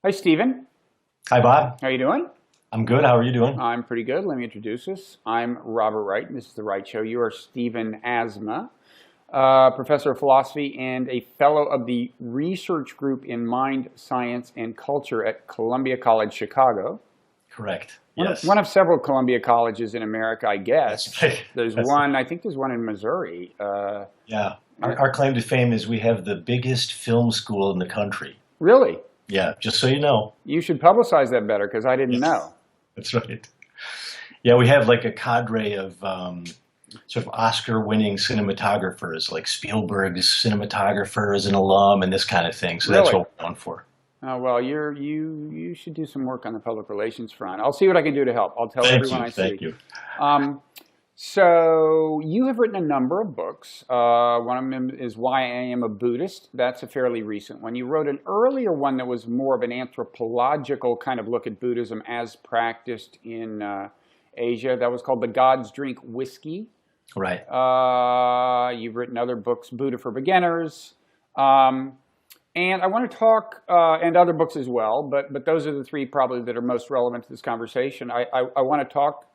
Hi, Stephen. Hi, Bob. How you doing? I'm good. How are you doing? I'm pretty good. Let me introduce us. I'm Robert Wright, and this is The Wright Show. You are Stephen Asma, professor of philosophy and a fellow of the research group in mind, science, and culture at Columbia College, Chicago. Correct. One of, Yes. one of several Columbia colleges in America, I That's guess. right. There's That's one, I think there's one in Missouri. yeah. Our claim to fame is we have the biggest film school in the country. Really? Yeah, just so you know. You should publicize that better because I didn't Yes. know. That's right. Yeah, we have like a cadre of sort of Oscar-winning cinematographers, like Spielberg's cinematographer is an alum and this kind of thing. So that's Really? what we're known for. Well, you should do some work on the public relations front. I'll see what I can do to help. I'll tell Thank everyone you. I Thank see. you. Um, so you have written a number of books. One of them is Why I Am a Buddhist. That's a fairly recent one. You wrote an earlier one that was more of an anthropological kind of look at Buddhism as practiced in Asia. That was called The Gods Drink Whiskey. Right. You've written other books, Buddha for Beginners. And I want to talk, and other books as well, but those are the three probably that are most relevant to this conversation. I want to talk,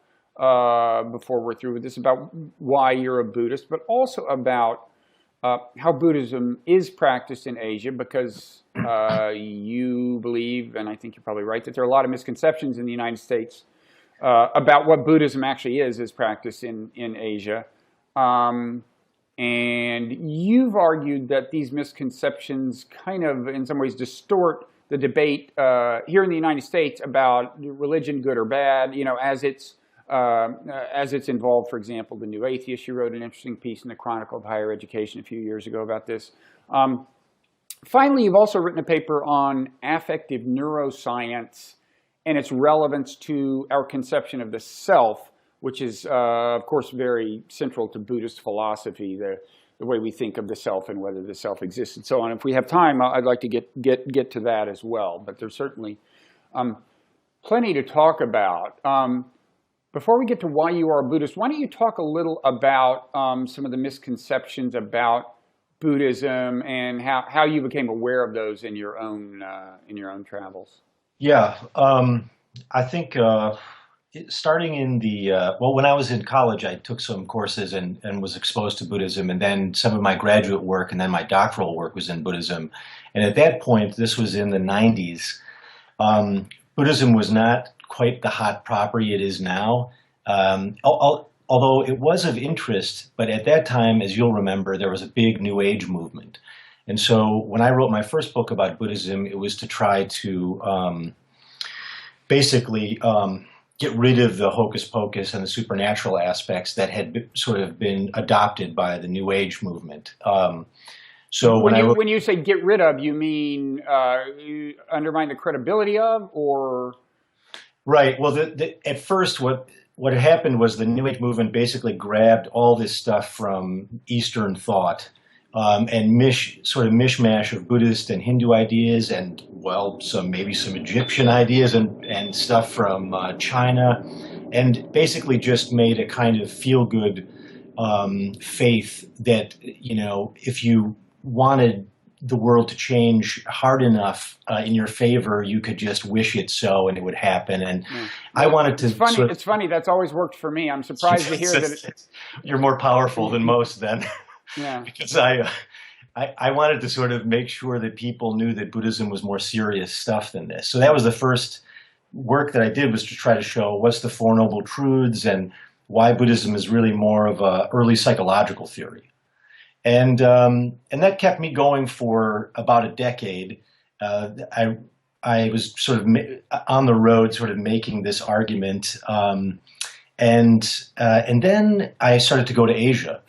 before we're through with this, about why you're a Buddhist, but also about how Buddhism is practiced in Asia, because you believe, and I think you're probably right, that there are a lot of misconceptions in the United States about what Buddhism actually is practiced in Asia. And you've argued that these misconceptions kind of, in some ways, distort the debate here in the United States about religion, good or bad, as it's involved, for example, the New Atheists. You wrote an interesting piece in the Chronicle of Higher Education a few years ago about this. Finally, you've also written a paper on affective neuroscience and its relevance to our conception of the self, which is, of course, very central to Buddhist philosophy, the way we think of the self and whether the self exists and so on. If we have time, I'd like to get to that as well. But there's certainly plenty to talk about. Before we get to why you are a Buddhist, why don't you talk a little about some of the misconceptions about Buddhism and how you became aware of those in your own travels? Yeah. I think starting in well, when I was in college, I took some courses and was exposed to Buddhism, and then some of my graduate work and then my doctoral work was in Buddhism. And at that point, this was in the 90s, Buddhism was not quite the hot property it is now. Although it was of interest, but at that time, as you'll remember, there was a big New Age movement. And so when I wrote my first book about Buddhism, it was to try to basically get rid of the hocus pocus and the supernatural aspects that had sort of been adopted by the New Age movement. So when you say get rid of, you mean you undermine the credibility of, or? Right. Well, at first, what had happened was the New Age movement basically grabbed all this stuff from Eastern thought and sort of mishmash of Buddhist and Hindu ideas, and well, maybe some Egyptian ideas and stuff from China, and basically just made a kind of feel-good faith that, if you wanted the world to change hard enough in your favor, you could just wish it so and it would happen. And I wanted to. It's funny. That's always worked for me. I'm surprised to hear that. You're more powerful than most then. Yeah. Because I wanted to sort of make sure that people knew that Buddhism was more serious stuff than this. So that was the first work that I did, was to try to show what's the Four Noble Truths and why Buddhism is really more of a early psychological theory. And that kept me going for about a decade. I was sort of on the road, sort of making this argument, and then I started to go to Asia,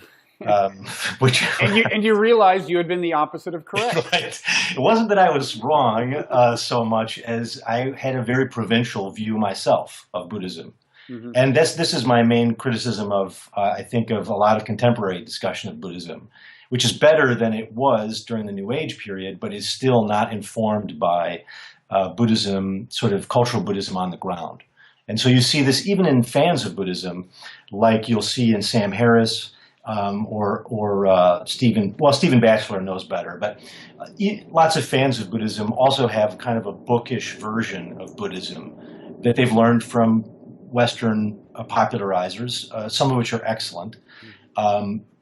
which and you realized you had been the opposite of correct. Right. It wasn't that I was wrong so much as I had a very provincial view myself of Buddhism. Mm-hmm. And this is my main criticism of, I think, of a lot of contemporary discussion of Buddhism, which is better than it was during the New Age period, but is still not informed by Buddhism, sort of cultural Buddhism on the ground. And so you see this even in fans of Buddhism, like you'll see in Sam Harris, Stephen Batchelor knows better, but lots of fans of Buddhism also have kind of a bookish version of Buddhism that they've learned from Western popularizers, some of which are excellent.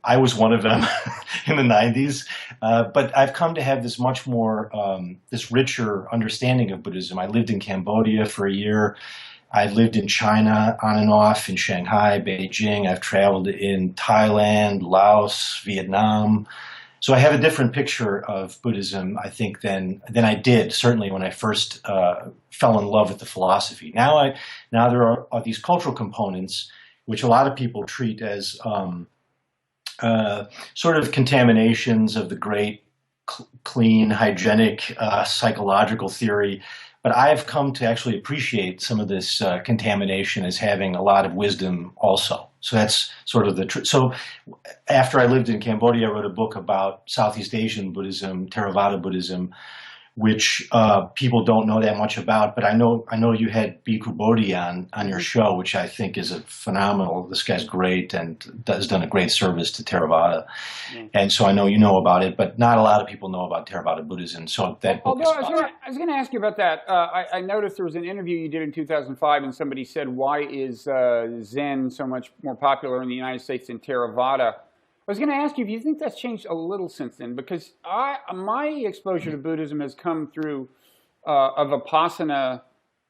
I was one of them in the 90s, but I've come to have this much more, this richer understanding of Buddhism. I lived in Cambodia for a year. I lived in China on and off, in Shanghai, Beijing. I've traveled in Thailand, Laos, Vietnam. So I have a different picture of Buddhism, I think, than I did, certainly when I first fell in love with the philosophy. Now there are these cultural components, which a lot of people treat as sort of contaminations of the great, clean, hygienic, psychological theory. But I've come to actually appreciate some of this contamination as having a lot of wisdom also. So that's sort of the truth. So after I lived in Cambodia, I wrote a book about Southeast Asian Buddhism, Theravada Buddhism, which people don't know that much about. But I know you had Bhikkhu Bodhi on your show, which I think is a phenomenal. This guy's great and has done a great service to Theravada. Yeah. And so I know you know about it, but not a lot of people know about Theravada Buddhism. So that book I was going to ask you about that. I noticed there was an interview you did in 2005, and somebody said, "Why is Zen so much more popular in the United States than Theravada?" I was going to ask you if you think that's changed a little since then, because my exposure to Buddhism has come through a Vipassana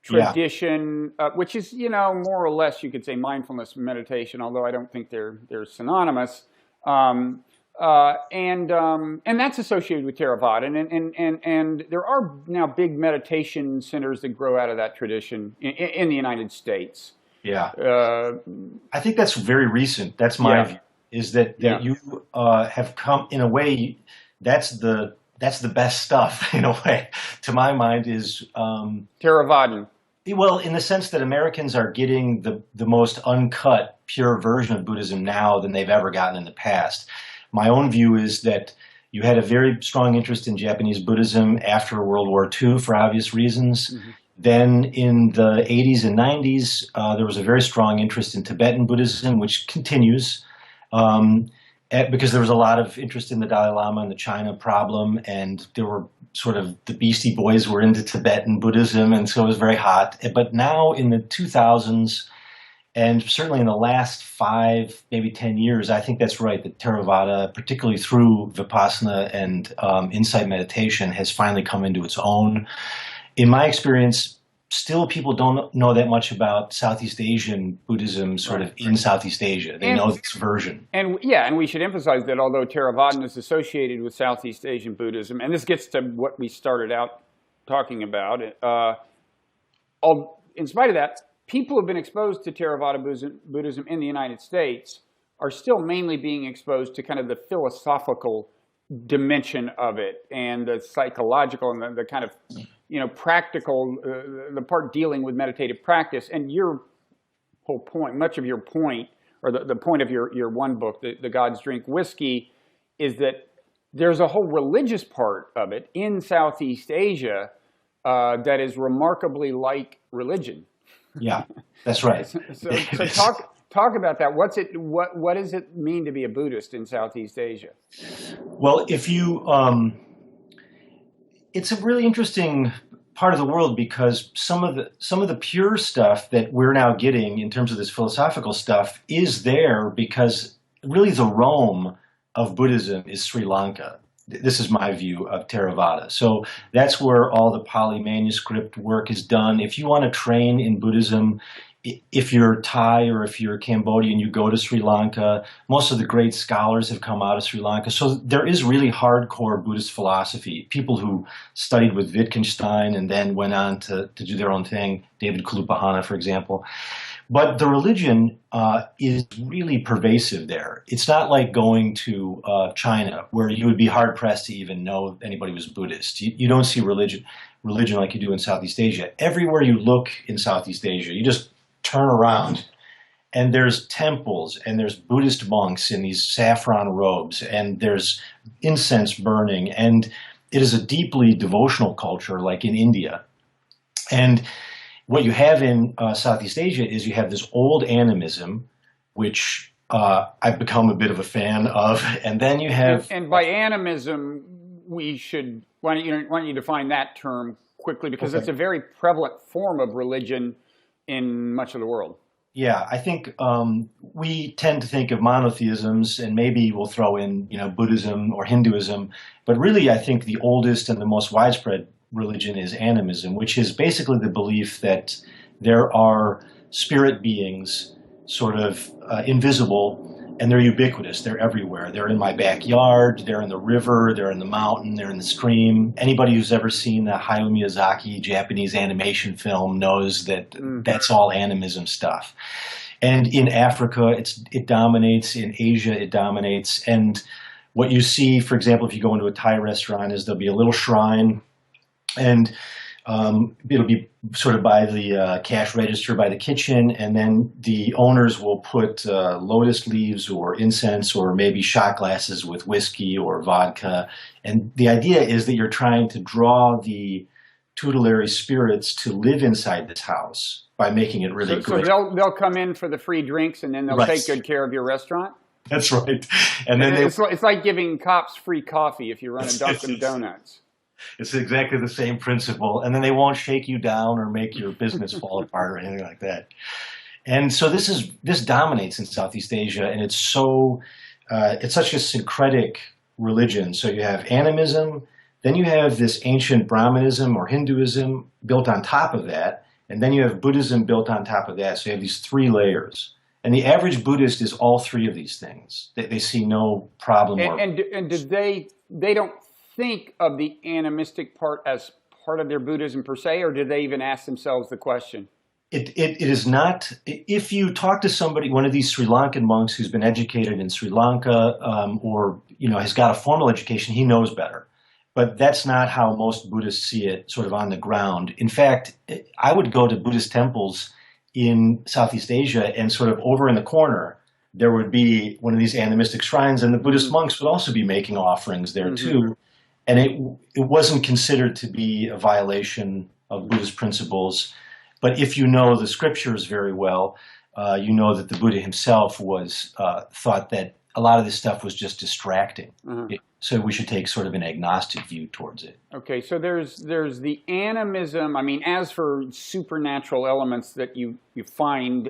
tradition, which is, more or less, you could say, mindfulness meditation, although I don't think they're synonymous. And that's associated with Theravada. And there are now big meditation centers that grow out of that tradition in the United States. Yeah. I think that's very recent. That's my view. Is that you have come, in a way, that's the best stuff, in a way, to my mind, is Theravadan. Well, in the sense that Americans are getting the most uncut, pure version of Buddhism now than they've ever gotten in the past. My own view is that you had a very strong interest in Japanese Buddhism after World War II for obvious reasons. Mm-hmm. Then in the 80s and 90s, there was a very strong interest in Tibetan Buddhism, which continues. Because there was a lot of interest in the Dalai Lama and the China problem, and there were sort of the Beastie Boys were into Tibetan Buddhism, and so it was very hot. But now in the 2000s, and certainly in the last 5, maybe 10 years, I think that's right, that Theravada, particularly through Vipassana and insight meditation, has finally come into its own. In my experience, still people don't know that much about Southeast Asian Buddhism in Southeast Asia. They know this version. And we should emphasize that although Theravadan is associated with Southeast Asian Buddhism, and this gets to what we started out talking about, in spite of that, people who have been exposed to Theravada Buddhism in the United States are still mainly being exposed to kind of the philosophical dimension of it and the psychological and the kind of practical, the part dealing with meditative practice. And your whole point, much of your point, or the point of your one book, The Gods Drink Whiskey, is that there's a whole religious part of it in Southeast Asia that is remarkably like religion. Yeah, that's right. So talk about that. What does it mean to be a Buddhist in Southeast Asia? Well, if you it's a really interesting part of the world, because some of the pure stuff that we're now getting in terms of this philosophical stuff is there because really the Rome of Buddhism is Sri Lanka. This is my view of Theravada. So that's where all the Pali manuscript work is done. If you want to train in Buddhism, if you're Thai or if you're Cambodian, you go to Sri Lanka. Most of the great scholars have come out of Sri Lanka. So there is really hardcore Buddhist philosophy. People who studied with Wittgenstein and then went on to do their own thing, David Kulupahana, for example. But the religion is really pervasive there. It's not like going to China, where you would be hard-pressed to even know anybody was Buddhist. You don't see religion like you do in Southeast Asia. Everywhere you look in Southeast Asia, you just turn around, and there's temples, and there's Buddhist monks in these saffron robes, and there's incense burning, and it is a deeply devotional culture like in India. And what you have in Southeast Asia is you have this old animism, which I've become a bit of a fan of. And then you have, And by animism, why don't you define that term quickly? Because it's okay. a very prevalent form of religion in much of the world. Yeah, I think we tend to think of monotheisms, and maybe we'll throw in, Buddhism or Hinduism, but really, I think the oldest and the most widespread religion is animism, which is basically the belief that there are spirit beings, sort of invisible, and they're ubiquitous. They're everywhere. They're in my backyard. They're in the river. They're in the mountain. They're in the stream. Anybody who's ever seen the Hayao Miyazaki Japanese animation film knows that that's all animism stuff. And in Africa, it dominates. In Asia, it dominates. And what you see, for example, if you go into a Thai restaurant, is there'll be a little shrine, and it'll be sort of by the cash register by the kitchen, and then the owners will put lotus leaves or incense or maybe shot glasses with whiskey or vodka. And the idea is that you're trying to draw the tutelary spirits to live inside this house by making it really So great. they'll come in for the free drinks, and then they'll Right. take good care of your restaurant. That's right. And then It's like giving cops free coffee if you run a Dunkin' Donuts. it's exactly the same principle. And then they won't shake you down or make your business fall apart or anything like that. And so this dominates in Southeast Asia, and it's such a syncretic religion. So you have animism, then you have this ancient Brahmanism or Hinduism built on top of that, and then you have Buddhism built on top of that. So you have these three layers. And the average Buddhist is all three of these things. They see no problem. And did they don't think of the animistic part as part of their Buddhism per se, or did they even ask themselves the question? It is not. If you talk to somebody, one of these Sri Lankan monks who's been educated in Sri Lanka, or has got a formal education, he knows better. But that's not how most Buddhists see it, sort of on the ground. In fact, I would go to Buddhist temples in Southeast Asia, and sort of over in the corner, there would be one of these animistic shrines, and the Buddhist monks would also be making offerings there too. And it wasn't considered to be a violation of Buddhist principles. But if you know the scriptures very well, you know that the Buddha himself was thought that a lot of this stuff was just distracting. So we should take sort of an agnostic view towards it. Okay, so there's the animism. I mean, as for supernatural elements that you find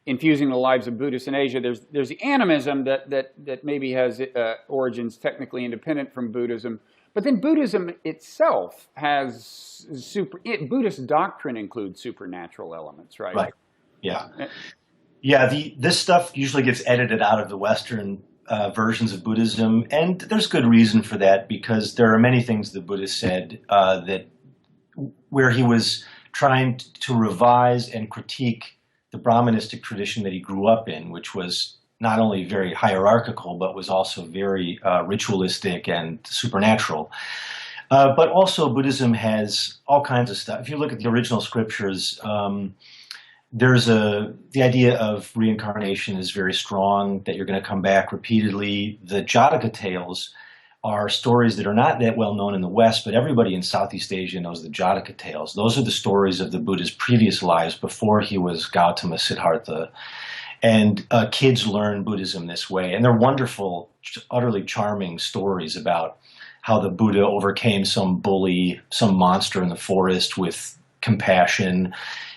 infusing the lives of Buddhists in Asia, there's the animism that maybe has origins technically independent from Buddhism. But then Buddhism itself has Buddhist doctrine includes supernatural elements, right? Right. Yeah. Yeah. This stuff usually gets edited out of the Western versions of Buddhism, and there's good reason for that, because there are many things the Buddha said where he was trying to revise and critique the Brahmanistic tradition that he grew up in, which was not only very hierarchical, but was also very ritualistic and supernatural. But also Buddhism has all kinds of stuff. If you look at the original scriptures, the idea of reincarnation is very strong, that you're going to come back repeatedly. The Jataka tales are stories that are not that well known in the West, but everybody in Southeast Asia knows the Jataka tales. Those are the stories of the Buddha's previous lives before he was Gautama Siddhartha. And kids learn Buddhism this way. And they're wonderful, utterly charming stories about how the Buddha overcame some bully, some monster in the forest with compassion.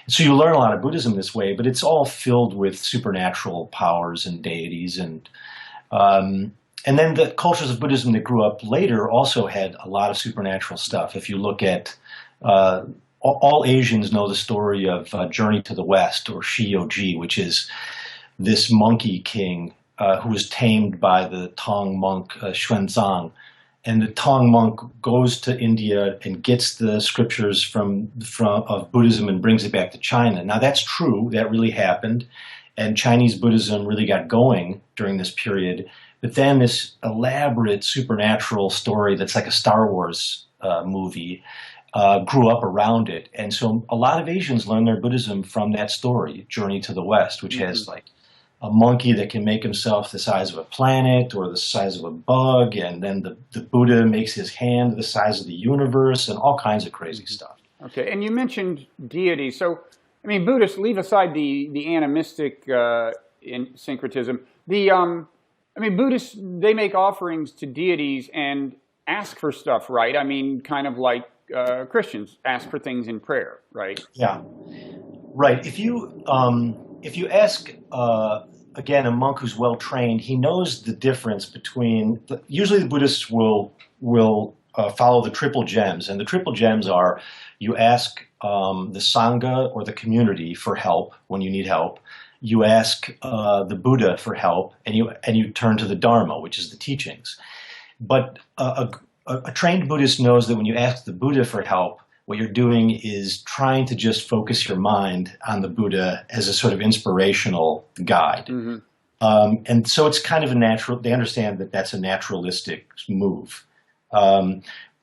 So you learn a lot of Buddhism this way, but it's all filled with supernatural powers and deities. And then the cultures of Buddhism that grew up later also had a lot of supernatural stuff. If you look at all Asians know the story of Journey to the West, or Shioji, which is this monkey king who was tamed by the Tang monk Xuanzang. And the Tang monk goes to India and gets the scriptures of Buddhism and brings it back to China. Now that's true, that really happened, and Chinese Buddhism really got going during this period. But then this elaborate supernatural story that's like a Star Wars movie grew up around it. And so a lot of Asians learn their Buddhism from that story, Journey to the West, which has like a monkey that can make himself the size of a planet or the size of a bug, and then the Buddha makes his hand the size of the universe, and all kinds of crazy stuff. Okay, and you mentioned deity. So, I mean, Buddhists, leave aside the animistic in syncretism. I mean, Buddhists, they make offerings to deities and ask for stuff, right? I mean, kind of like Christians ask for things in prayer, right? Yeah, right. If you ask again a monk who's well trained, he knows the difference between. Usually, the Buddhists will follow the triple gems, and the triple gems are: you ask the sangha or the community for help when you need help. You ask the Buddha for help, and you turn to the Dharma, which is the teachings. But a trained Buddhist knows that when you ask the Buddha for help, what you're doing is trying to just focus your mind on the Buddha as a sort of inspirational guide. Mm-hmm. And so it's kind of a natural, they understand that that's a naturalistic move.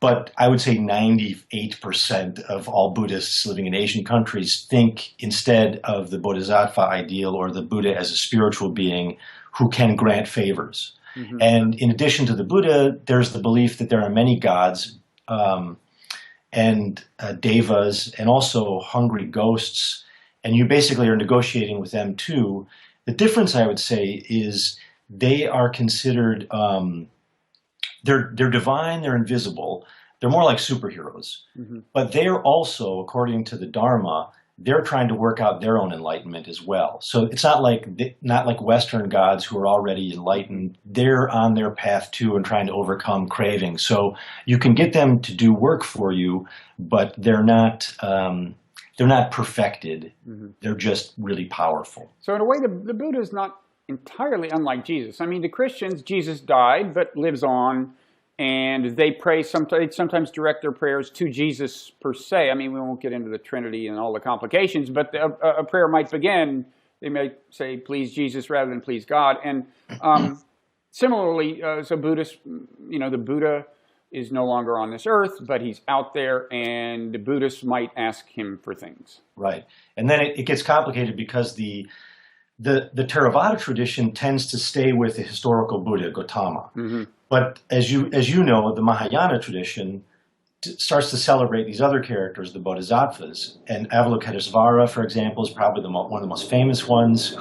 But I would say 98% of all Buddhists living in Asian countries think instead of the Bodhisattva ideal or the Buddha as a spiritual being who can grant favors. Mm-hmm. And in addition to the Buddha, there's the belief that there are many gods and devas and also hungry ghosts, and you basically are negotiating with them too. The difference, I would say, is they are considered they're divine, they're invisible, they're more like superheroes. Mm-hmm. But they're also, according to the Dharma, they're trying to work out their own enlightenment as well. So it's not like Western gods who are already enlightened. They're on their path too and trying to overcome craving. So you can get them to do work for you, but they're not perfected. Mm-hmm. They're just really powerful. So in a way, the Buddha is not entirely unlike Jesus. I mean, the Christians, Jesus died but lives on, and they pray sometimes direct their prayers to Jesus per se. I mean, we won't get into the Trinity and all the complications, but a prayer might begin. They may say, "Please Jesus," rather than "Please God." And similarly, so Buddhists, the Buddha is no longer on this earth, but he's out there, and the Buddhists might ask him for things. Right, and then it gets complicated because the Theravada tradition tends to stay with the historical Buddha, Gautama. Mm-hmm. But as you know, the Mahayana tradition starts to celebrate these other characters, the Bodhisattvas. And Avalokitesvara, for example, is probably one of the most famous ones,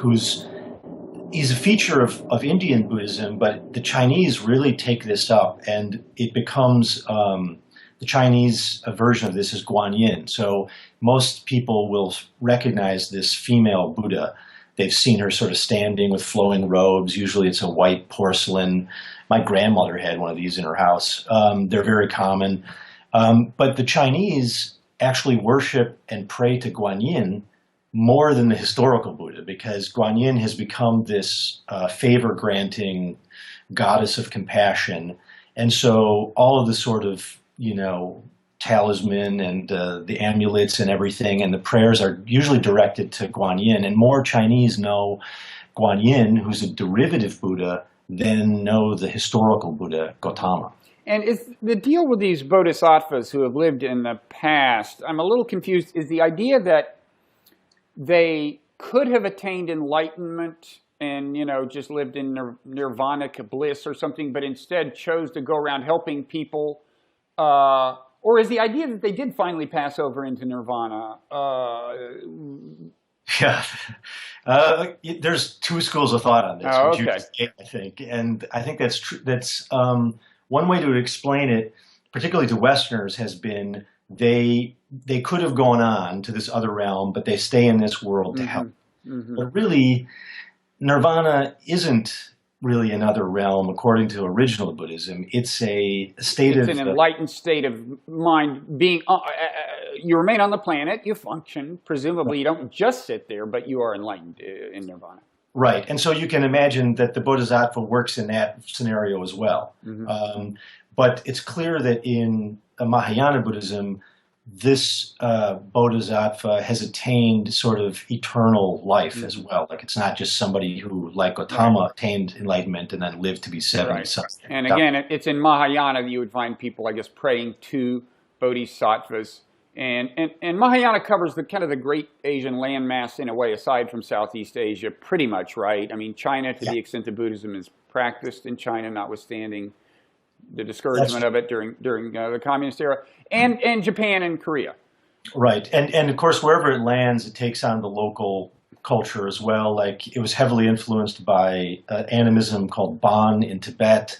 he's a feature of Indian Buddhism, but the Chinese really take this up, and it becomes the Chinese version of this is Guanyin. So most people will recognize this female Buddha. They've seen her sort of standing with flowing robes. Usually it's a white porcelain. My grandmother had one of these in her house. They're very common. But the Chinese actually worship and pray to Guanyin more than the historical Buddha, because Guanyin has become this favor-granting goddess of compassion. And so all of the sort of, talisman and the amulets and everything, and the prayers are usually directed to Guanyin. And more Chinese know Guanyin, who's a derivative Buddha, than know the historical Buddha, Gautama. And is the deal with these bodhisattvas who have lived in the past, I'm a little confused, is the idea that they could have attained enlightenment and, just lived in nirvanic bliss or something, but instead chose to go around helping people? Or is the idea that they did finally pass over into nirvana? Yeah. There's two schools of thought on this, which you just gave, I think. And I think that's true. That's one way to explain it, particularly to Westerners, has been they could have gone on to this other realm, but they stay in this world to help. Mm-hmm. But really, nirvana isn't really another realm according to original Buddhism. It's a state of... It's an enlightened state of mind. Being, you remain on the planet, you function. Presumably, right. You don't just sit there, but you are enlightened in nirvana. Right, and so you can imagine that the Bodhisattva works in that scenario as well. Mm-hmm. But it's clear that in Mahayana Buddhism, this Bodhisattva has attained sort of eternal life mm-hmm. as well. Like, it's not just somebody who, like Gautama, right. attained enlightenment and then lived to be 70 right. something. And again, it's in Mahayana that you would find people, I guess, praying to bodhisattvas. And Mahayana covers the kind of the great Asian landmass in a way, aside from Southeast Asia, pretty much, right? I mean, China, to the extent that Buddhism is practiced in China, notwithstanding the discouragement of it during the communist era, and Japan and Korea. Right, and of course, wherever it lands, it takes on the local culture as well. Like it was heavily influenced by animism called Bon in Tibet.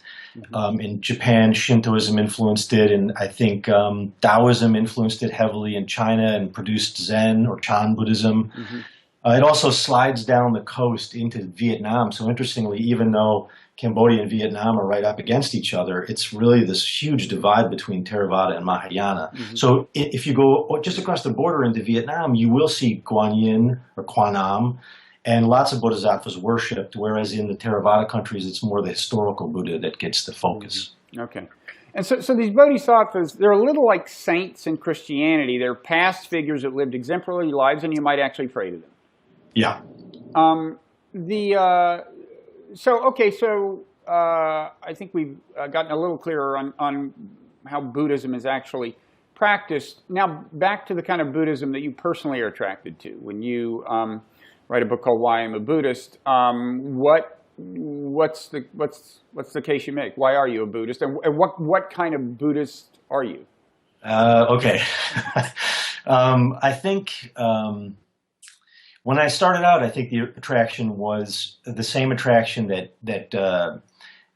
In Japan, Shintoism influenced it, and I think Taoism influenced it heavily in China and produced Zen or Chan Buddhism. It also slides down the coast into Vietnam. So interestingly, even though Cambodia and Vietnam are right up against each other, it's really this huge divide between Theravada and Mahayana. So if you go just across the border into Vietnam, you will see Guan Yin or Quan Am, and lots of bodhisattvas worshipped, whereas in the Theravada countries, it's more the historical Buddha that gets the focus. Okay. And so these bodhisattvas, they're a little like saints in Christianity. They're past figures that lived exemplary lives, and you might actually pray to them. Yeah. I think we've gotten a little clearer on how Buddhism is actually practiced. Now, back to the kind of Buddhism that you personally are attracted to. When you write a book called Why I'm a Buddhist, what's the case you make? Why are you a Buddhist, and what kind of Buddhist are you? Okay. I think when I started out, I think the attraction was the same attraction that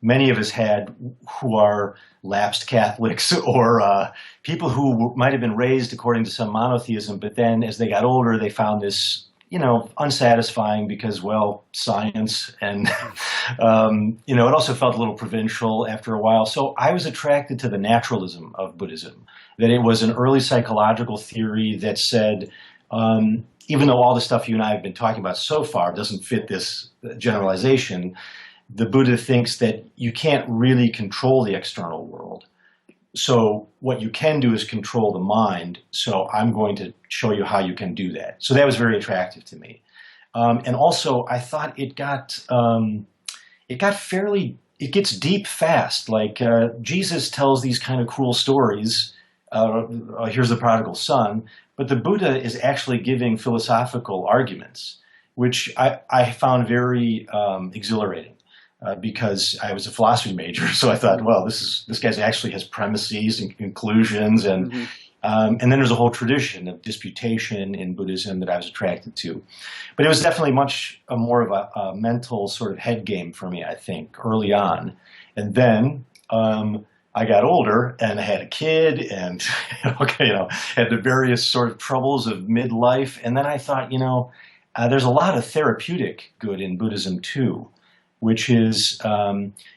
many of us had who are lapsed Catholics or people who might have been raised according to some monotheism, but then as they got older, they found this, unsatisfying because, well, science and, it also felt a little provincial after a while. So I was attracted to the naturalism of Buddhism, that it was an early psychological theory that said, even though all the stuff you and I have been talking about so far doesn't fit this generalization, the Buddha thinks that you can't really control the external world. So what you can do is control the mind. So I'm going to show you how you can do that. So that was very attractive to me. And also I thought it gets deep fast. Like Jesus tells these kind of cool stories. Here's the prodigal son. But the Buddha is actually giving philosophical arguments, which I found very exhilarating. Because I was a philosophy major, so I thought, well, this guy actually has premises and conclusions, and then there's a whole tradition of disputation in Buddhism that I was attracted to. But it was definitely much more of a mental sort of head game for me, I think, early on. And then I got older and I had a kid, and had the various sort of troubles of midlife. And then I thought, there's a lot of therapeutic good in Buddhism too, which is,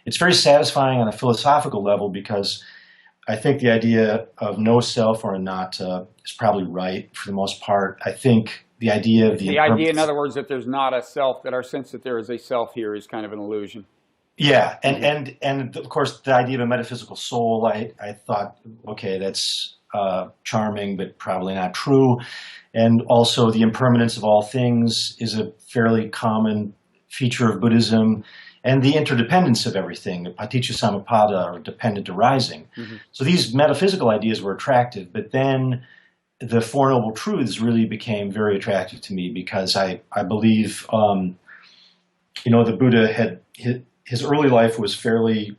it's very satisfying on a philosophical level because I think the idea of no self or anatta is probably right for the most part. I think the idea of the idea, in other words, that there's not a self, that our sense that there is a self here is kind of an illusion. Yeah, and of course the idea of a metaphysical soul, I thought, okay, that's charming, but probably not true. And also the impermanence of all things is a fairly common feature of Buddhism, and the interdependence of everything, the paticca or dependent arising. So these metaphysical ideas were attractive, but then the Four Noble Truths really became very attractive to me because I believe, the Buddha had his early life was fairly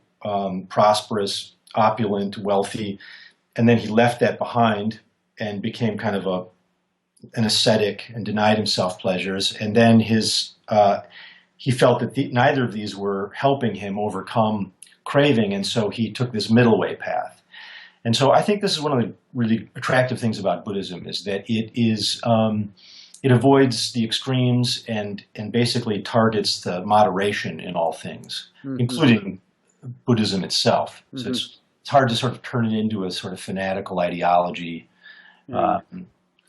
prosperous, opulent, wealthy, and then he left that behind and became kind of an ascetic and denied himself pleasures, and then he felt that neither of these were helping him overcome craving, and so he took this middle way path. And so I think this is one of the really attractive things about Buddhism is that it avoids the extremes and basically targets the moderation in all things, including Buddhism itself. So it's hard to sort of turn it into a sort of fanatical ideology, and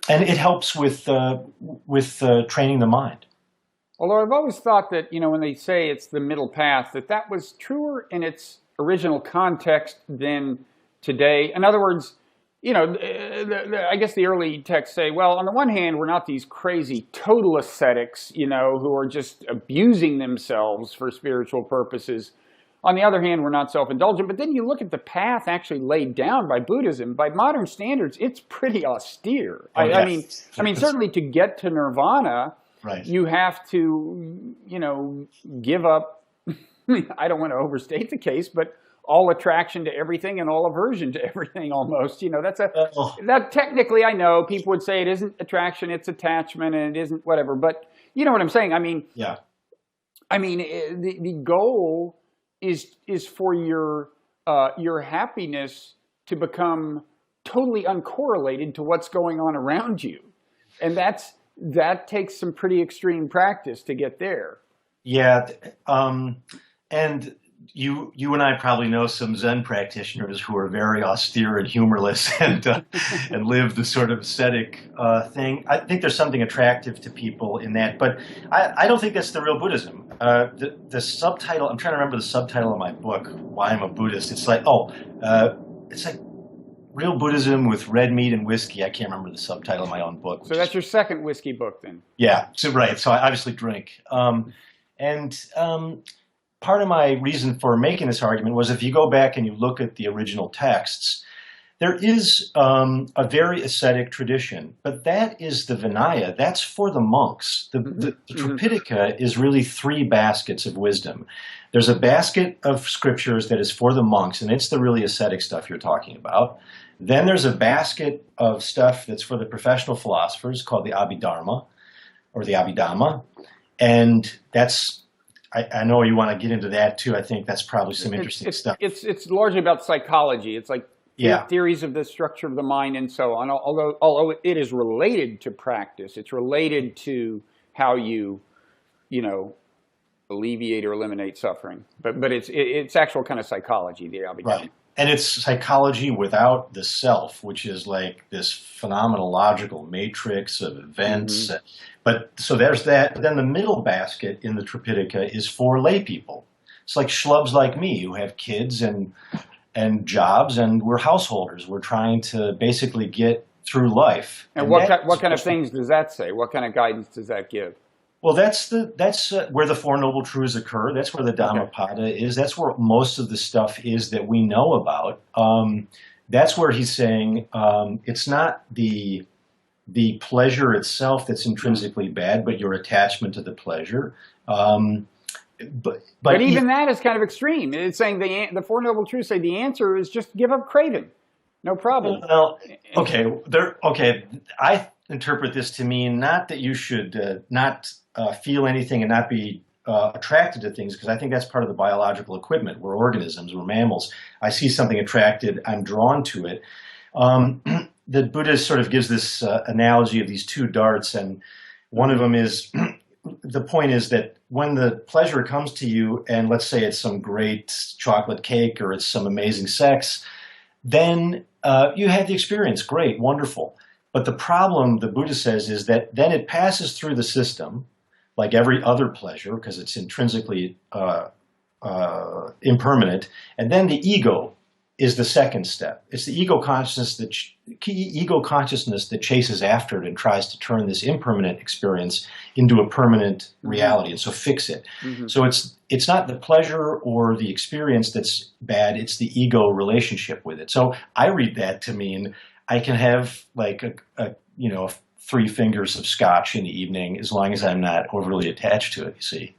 it helps with training the mind. Although I've always thought that, when they say it's the middle path, that was truer in its original context than today. In other words, I guess the early texts say, well, on the one hand, we're not these crazy total ascetics, who are just abusing themselves for spiritual purposes. On the other hand, we're not self-indulgent. But then you look at the path actually laid down by Buddhism. By modern standards, it's pretty austere. I mean, certainly to get to nirvana, right, you have to, give up, I don't want to overstate the case, but all attraction to everything and all aversion to everything almost. That technically, I know people would say it isn't attraction, it's attachment, and it isn't whatever. But You know what I'm saying? I mean, Yeah. The goal is for your happiness to become totally uncorrelated to what's going on around you, and that takes some pretty extreme practice to get there. Yeah. And you and I probably know some Zen practitioners who are very austere and humorless and live the sort of ascetic thing. I think there's something attractive to people in that, but I don't think that's the real Buddhism. The subtitle, I'm trying to remember the subtitle of my book, Why I'm a Buddhist. It's like, it's like Real Buddhism with Red Meat and Whiskey. I can't remember the subtitle of my own book. So that's your second whiskey book then? Yeah, so, right. So I obviously drink. Part of my reason for making this argument was if you go back and you look at the original texts, there is a very ascetic tradition, but that is the Vinaya. That's for the monks. The Tripitaka is really 3 baskets of wisdom. There's a basket of scriptures that is for the monks, and it's the really ascetic stuff you're talking about. Then there's a basket of stuff that's for the professional philosophers called the Abhidharma, or the Abhidhamma, and that's, I know you want to get into that too. I think that's probably some interesting stuff. It's largely about psychology. It's like theories of the structure of the mind and so on. Although it is related to practice, it's related to how you alleviate or eliminate suffering. But it's actual kind of psychology, the Abhidhamma. Right. And it's psychology without the self, which is like this phenomenological matrix of events. But so there's that. Then the middle basket in the Tripitaka is for lay people. It's like schlubs like me who have kids and jobs, and we're householders. We're trying to basically get through life. And what kind of things does that say? What kind of guidance does that give? Well, that's where the Four Noble Truths occur. That's where the Dhammapada is. That's where most of the stuff is that we know about. That's where he's saying it's not the pleasure itself that's intrinsically bad, but your attachment to the pleasure. But even that is kind of extreme. It's saying the Four Noble Truths say the answer is just give up craving. No problem. Well, okay. I interpret this to mean not that you should not feel anything and not be attracted to things, because I think that's part of the biological equipment. We're organisms, we're mammals. I see something attracted, I'm drawn to it. The Buddha sort of gives this analogy of these 2 darts, and one of them is, the point is that when the pleasure comes to you, and let's say it's some great chocolate cake or it's some amazing sex, then you had the experience, great, wonderful. But the problem, the Buddha says, is that then it passes through the system, like every other pleasure, because it's intrinsically impermanent, and then the ego is the second step. It's the ego consciousness that chases after it and tries to turn this impermanent experience into a permanent reality, and so fix it. So it's not the pleasure or the experience that's bad, it's the ego relationship with it. So I read that to mean I can have like a 3 fingers of scotch in the evening as long as I'm not overly attached to it, you see.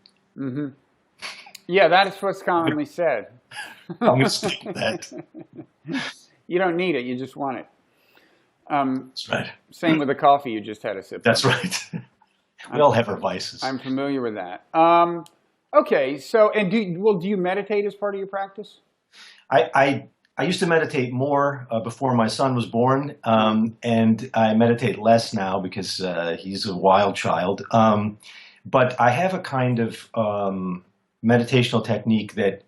Yeah, that is what's commonly said. I'm going to stick with that. You don't need it, you just want it. That's right. Same with the coffee you just had a sip of. That's right. We all have our vices. I'm familiar with that. Okay, so, and do you meditate as part of your practice? I used to meditate more before my son was born, and I meditate less now because he's a wild child. But I have a kind of meditational technique that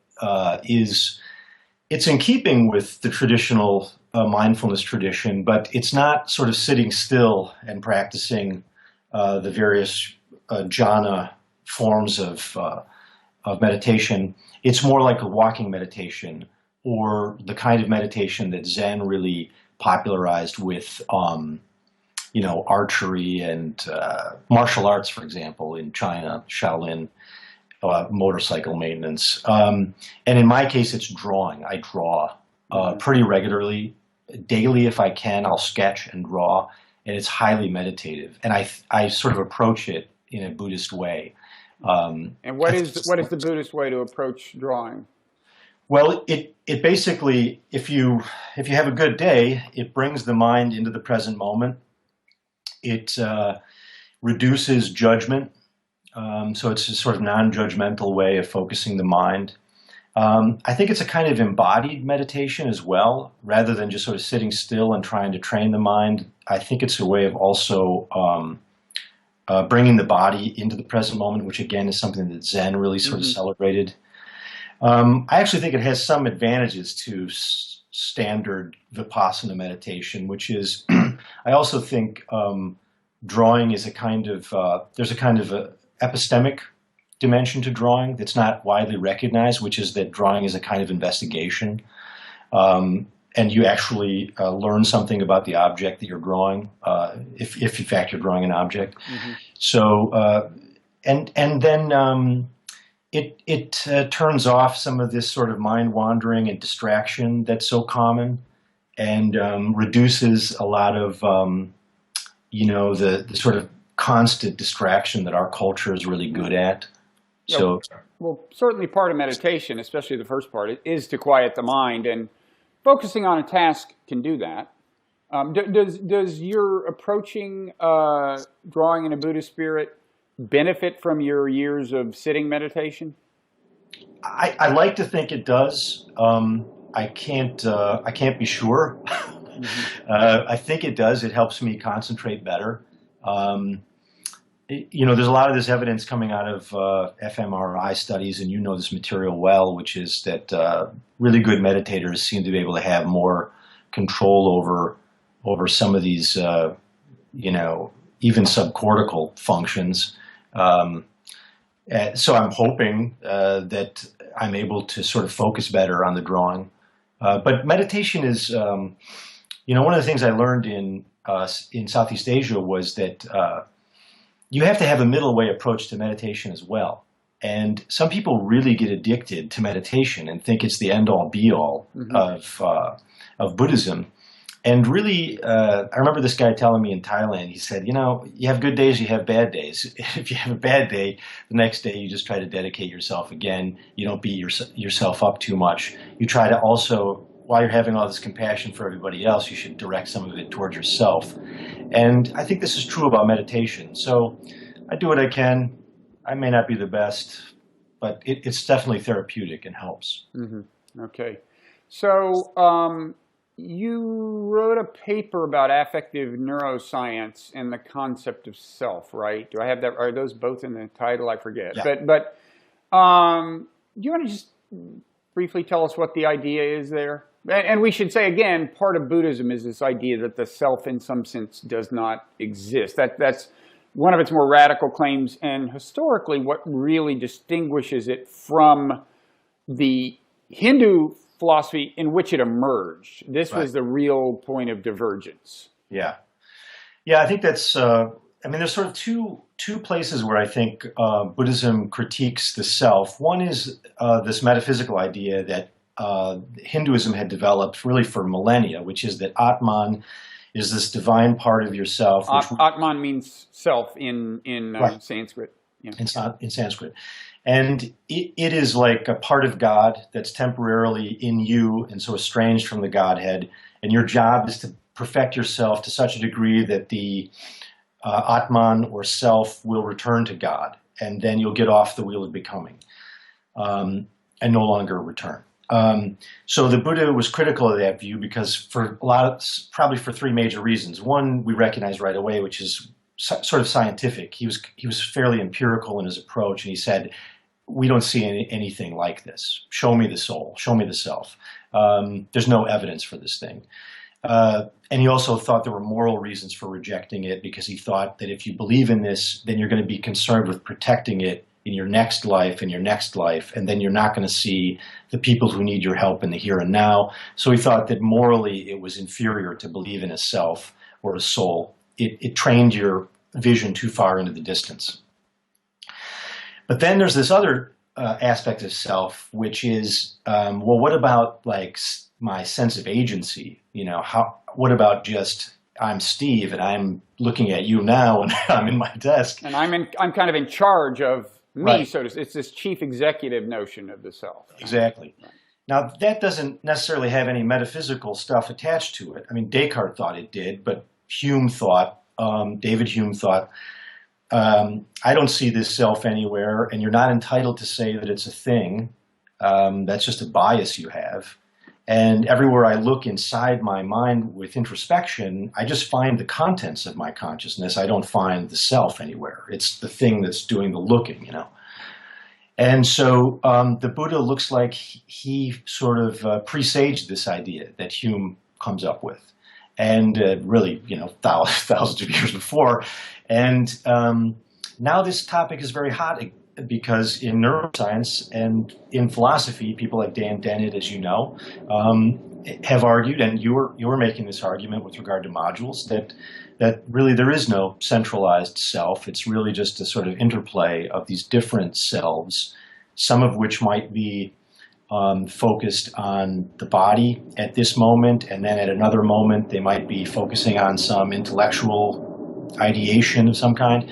it's in keeping with the traditional mindfulness tradition, but it's not sort of sitting still and practicing the various jhana forms of meditation. It's more like a walking meditation, or the kind of meditation that Zen really popularized with, archery and martial arts, for example, in China, Shaolin, motorcycle maintenance. And in my case, it's drawing. I draw pretty regularly, daily if I can. I'll sketch and draw, and it's highly meditative. And I sort of approach it in a Buddhist way. And what is the Buddhist way to approach drawing? Well, it basically, if you have a good day, it brings the mind into the present moment. It reduces judgment. So it's a sort of non-judgmental way of focusing the mind. I think it's a kind of embodied meditation as well, rather than just sort of sitting still and trying to train the mind. I think it's a way of also bringing the body into the present moment, which again is something that Zen really sort of celebrated. I actually think it has some advantages to standard Vipassana meditation, which is, I also think drawing is a kind of, there's a kind of a epistemic dimension to drawing that's not widely recognized, which is that drawing is a kind of investigation. And you actually learn something about the object that you're drawing, if in fact you're drawing an object. So, and then it turns off some of this sort of mind wandering and distraction that's so common, and reduces a lot of, the sort of constant distraction that our culture is really good at. So, well, certainly part of meditation, especially the first part, is to quiet the mind, and focusing on a task can do that. Does your approaching drawing in a Buddhist spirit benefit from your years of sitting meditation? I like to think it does. I can't be sure. I think it does. It helps me concentrate better. There's a lot of this evidence coming out of fMRI studies, and you know this material well, which is that really good meditators seem to be able to have more control over some of these, even subcortical functions. So I'm hoping that I'm able to sort of focus better on the drawing. But meditation is, one of the things I learned in Southeast Asia was that you have to have a middle way approach to meditation as well. And some people really get addicted to meditation and think it's the end-all be-all of Buddhism. And really, I remember this guy telling me in Thailand, he said, you have good days, you have bad days. If you have a bad day, the next day you just try to dedicate yourself again. You don't beat yourself up too much. You try to also, while you're having all this compassion for everybody else, you should direct some of it towards yourself. And I think this is true about meditation. So I do what I can. I may not be the best, but it's definitely therapeutic and helps. Okay. So you wrote a paper about affective neuroscience and the concept of self, right? Do I have that? Are those both in the title? I forget. Yeah. But do you want to just briefly tell us what the idea is there? And we should say, again, part of Buddhism is this idea that the self, in some sense, does not exist. That's one of its more radical claims, and historically what really distinguishes it from the Hindu philosophy in which it emerged. This was the real point of divergence. Yeah. I think that's, there's sort of two places where I think Buddhism critiques the self. One is this metaphysical idea that Hinduism had developed really for millennia, which is that Atman is this divine part of yourself. Atman means self in Sanskrit. Yeah. In Sanskrit. And it is like a part of God that's temporarily in you and so estranged from the Godhead. And your job is to perfect yourself to such a degree that the Atman or self will return to God. And then you'll get off the wheel of becoming and no longer return. So the Buddha was critical of that view because probably for three major reasons. One, we recognize right away, which is sort of scientific. He was fairly empirical in his approach, and he said, we don't see anything like this. Show me the soul. Show me the self. There's no evidence for this thing. And he also thought there were moral reasons for rejecting it because he thought that if you believe in this, then you're going to be concerned with protecting it in your next life and your next life, and then you're not going to see the people who need your help in the here and now. So he thought that morally it was inferior to believe in a self or a soul. It trained your vision too far into the distance. But then there's this other aspect of self, which is, what about like my sense of agency? What about just I'm Steve and I'm looking at you now and I'm in my desk and I'm kind of in charge of me, right. So it's this chief executive notion of the self. Exactly. Right. Now that doesn't necessarily have any metaphysical stuff attached to it. I mean, Descartes thought it did, but David Hume thought I don't see this self anywhere, and you're not entitled to say that it's a thing. That's just a bias you have. And everywhere I look inside my mind with introspection, I just find the contents of my consciousness. I don't find the self anywhere. It's the thing that's doing the looking, you know. And so the Buddha looks like he sort of presaged this idea that Hume comes up with. And really, you know, thousands of years before. And now this topic is very hot because in neuroscience and in philosophy, people like Dan Dennett, as you know, have argued, and you were making this argument with regard to modules, that really there is no centralized self. It's really just a sort of interplay of these different selves, some of which might be focused on the body at this moment, and then at another moment they might be focusing on some intellectual ideation of some kind.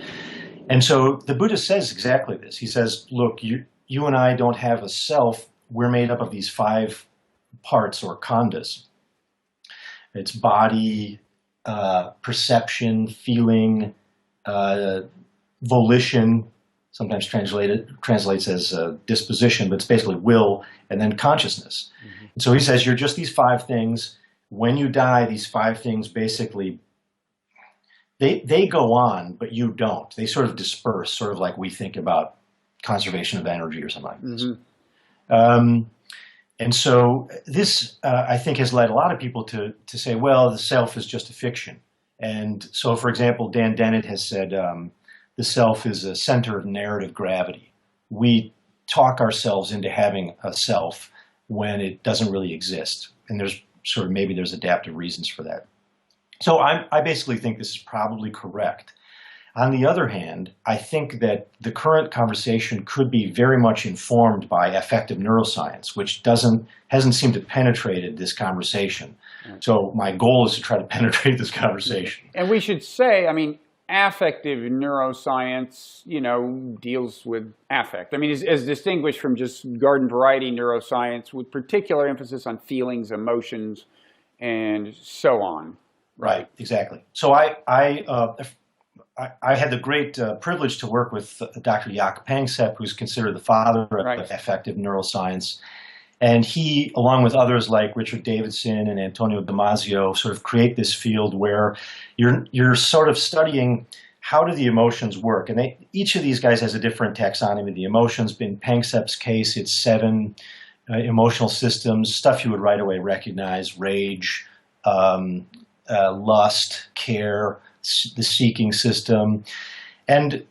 And so the Buddha says exactly this. He says, look, you and I don't have a self. We're made up of these 5 parts or khandhas. It's body, perception, feeling, volition, sometimes translates as disposition, but it's basically will, and then consciousness. Mm-hmm. And so he says, you're just these 5 things. When you die, these 5 things basically, they go on, but you don't. They sort of disperse, sort of like we think about conservation of energy or something like this. Mm-hmm. And so this, I think, has led a lot of people to say, well, the self is just a fiction. And so, for example, Dan Dennett has said, the self is a center of narrative gravity. We talk ourselves into having a self when it doesn't really exist. And maybe there's adaptive reasons for that. So I basically think this is probably correct. On the other hand, I think that the current conversation could be very much informed by affective neuroscience, which hasn't seemed to penetrate this conversation. Right. So my goal is to try to penetrate this conversation. And we should say, I mean, affective neuroscience, you know, deals with affect. I mean, as distinguished from just garden variety neuroscience, with particular emphasis on feelings, emotions, and so on. Right, exactly. So I had the great privilege to work with Dr. Jaak Panksepp, who's considered the father of affective neuroscience. And he, along with others like Richard Davidson and Antonio Damasio, sort of create this field where you're sort of studying how do the emotions work. And each of these guys has a different taxonomy. The emotions, in Panksepp's case, it's 7 emotional systems, stuff you would right away recognize: rage, lust, care, the seeking system. And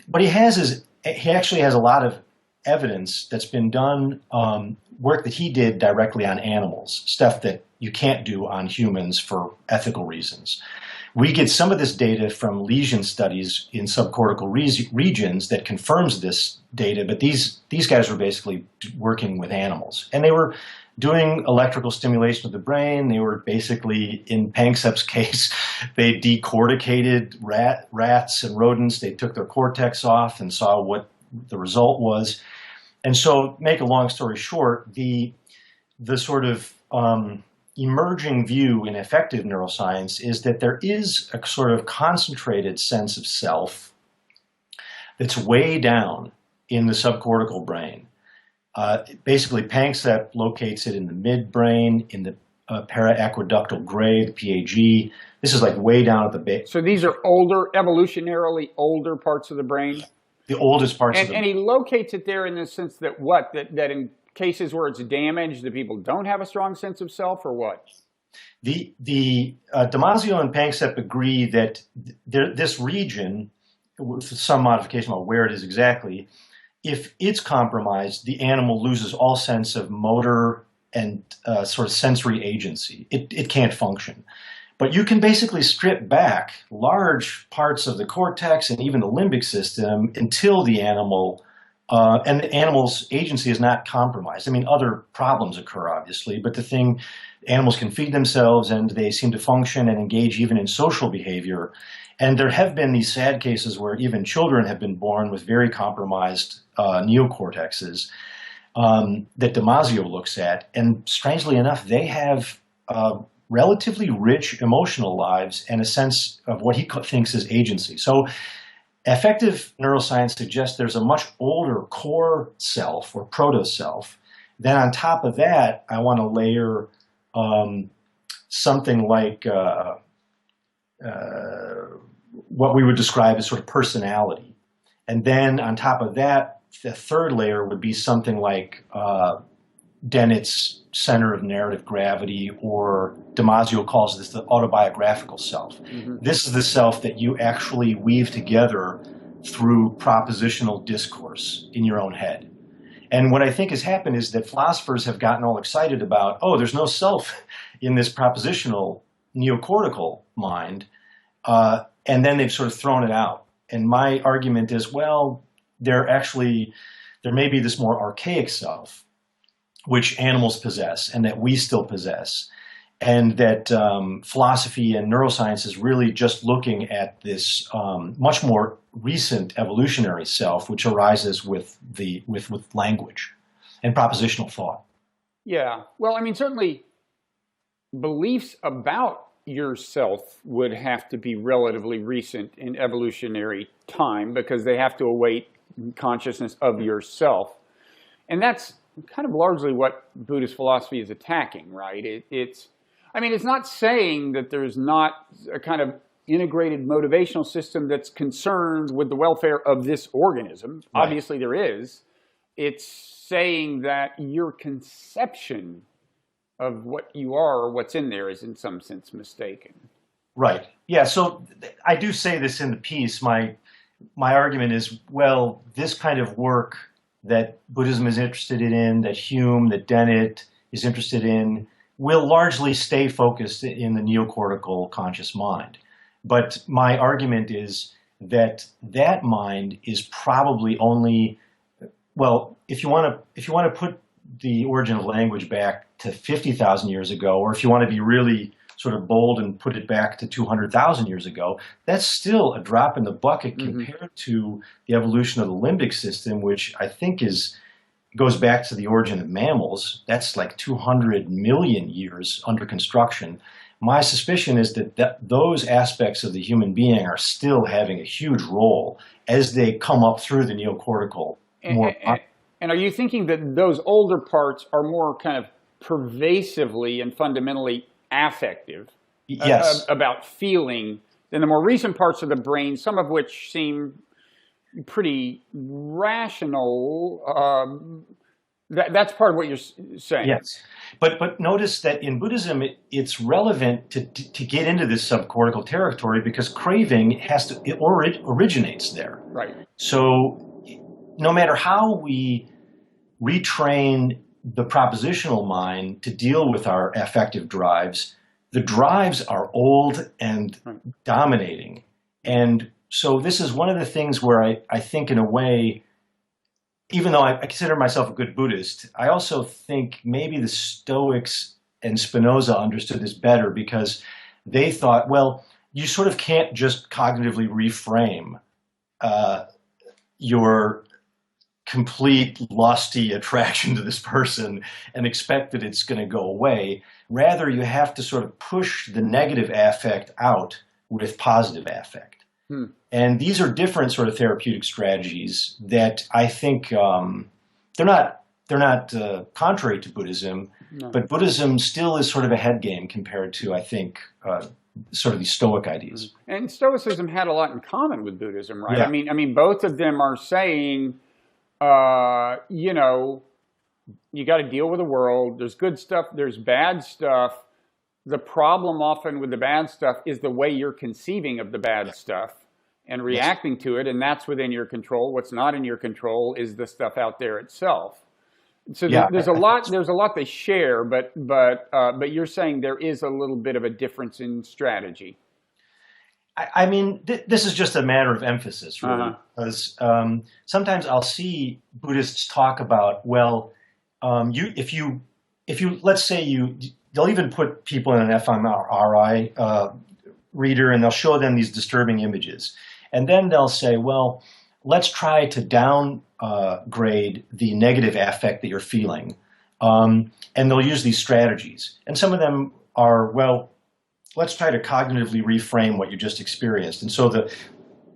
what he has is, he actually has a lot of evidence that's been done, work that he did directly on animals, stuff that you can't do on humans for ethical reasons. We get some of this data from lesion studies in subcortical regions that confirms this data, but these guys were basically working with animals. And they were doing electrical stimulation of the brain. They were basically, in Panksepp's case, they decorticated rats and rodents. They took their cortex off and saw what the result was. And so, make a long story short, the sort of emerging view in affective neuroscience is that there is a sort of concentrated sense of self that's way down in the subcortical brain. Basically, Panksepp locates it in the midbrain, in the para-aqueductal gray, the PAG. This is like way down at the base. So these are older, evolutionarily older parts of the brain? The oldest parts of the brain. And he locates it there in the sense that what? That in cases where it's damaged, the people don't have a strong sense of self, or what? The Damasio and Panksepp agree that this region, with some modification about where it is exactly, if it's compromised, the animal loses all sense of motor and sort of sensory agency. It can't function. But you can basically strip back large parts of the cortex and even the limbic system until the animal, and the animal's agency is not compromised. I mean, other problems occur, obviously, but animals can feed themselves and they seem to function and engage even in social behavior. And there have been these sad cases where even children have been born with very compromised neocortexes that Damasio looks at. And strangely enough, they have relatively rich emotional lives and a sense of what he thinks is agency. So Affective neuroscience suggests there's a much older core self or proto-self. Then on top of that, I want to layer something like what we would describe as sort of personality. And then on top of that, the third layer would be something like Dennett's center of narrative gravity, or Damasio calls this the autobiographical self. Mm-hmm. This is the self that you actually weave together through propositional discourse in your own head. And what I think has happened is that philosophers have gotten all excited about, oh, there's no self in this propositional neocortical mind, and then they've sort of thrown it out. And my argument is, well, there may be this more archaic self, which animals possess and that we still possess, and that philosophy and neuroscience is really just looking at this much more recent evolutionary self, which arises with language and propositional thought. Yeah, well, I mean, certainly beliefs about yourself would have to be relatively recent in evolutionary time, because they have to await consciousness of yourself. And that's kind of largely what Buddhist philosophy is attacking, right? It's not saying that there's not a kind of integrated motivational system that's concerned with the welfare of this organism. Right. Obviously there is. It's saying that your conception of what you are or what's in there is in some sense mistaken. Right. Yeah, so I do say this in the piece. My argument is, well, this kind of work that Buddhism is interested in, that Hume, that Dennett is interested in, will largely stay focused in the neocortical conscious mind. But my argument is that that mind is probably only, well, if you want to put the origin of language back to 50,000 years ago, or if you want to be really sort of bold and put it back to 200,000 years ago, that's still a drop in the bucket compared to the evolution of the limbic system, which I think goes back to the origin of mammals. That's like 200 million years under construction. My suspicion is that those aspects of the human being are still having a huge role as they come up through the neocortical. And are you thinking that those older parts are more kind of pervasively and fundamentally affective, yes, about feeling, than the more recent parts of the brain, some of which seem pretty rational? That's part of what you're saying. Yes, but notice that in Buddhism, it's relevant to get into this subcortical territory because craving originates there. Right. So no matter how we retrain the propositional mind to deal with our affective drives, the drives are old and dominating. And so this is one of the things where I think in a way, even though I consider myself a good Buddhist, I also think maybe the Stoics and Spinoza understood this better, because they thought, well, you sort of can't just cognitively reframe your complete lusty attraction to this person and expect that it's going to go away. Rather, you have to sort of push the negative affect out with positive affect. And these are different sort of therapeutic strategies that I think they're not contrary to Buddhism, but Buddhism still is sort of a head game compared to, I think, sort of these Stoic ideas. And Stoicism had a lot in common with Buddhism, right? Yeah. I mean, both of them are saying, you got to deal with the world. There's good stuff, there's bad stuff. The problem often with the bad stuff is the way you're conceiving of the bad stuff and reacting to it, and that's within your control. What's not in your control is the stuff out there itself. So there's a lot they share, but you're saying there is a little bit of a difference in strategy. I mean, this is just a matter of emphasis, really, because sometimes I'll see Buddhists talk about, well, if you let's say they'll even put people in an fMRI reader and they'll show them these disturbing images, and then they'll say, well, let's try to downgrade the negative affect that you're feeling, and they'll use these strategies, and some of them are, well, let's try to cognitively reframe what you just experienced. And so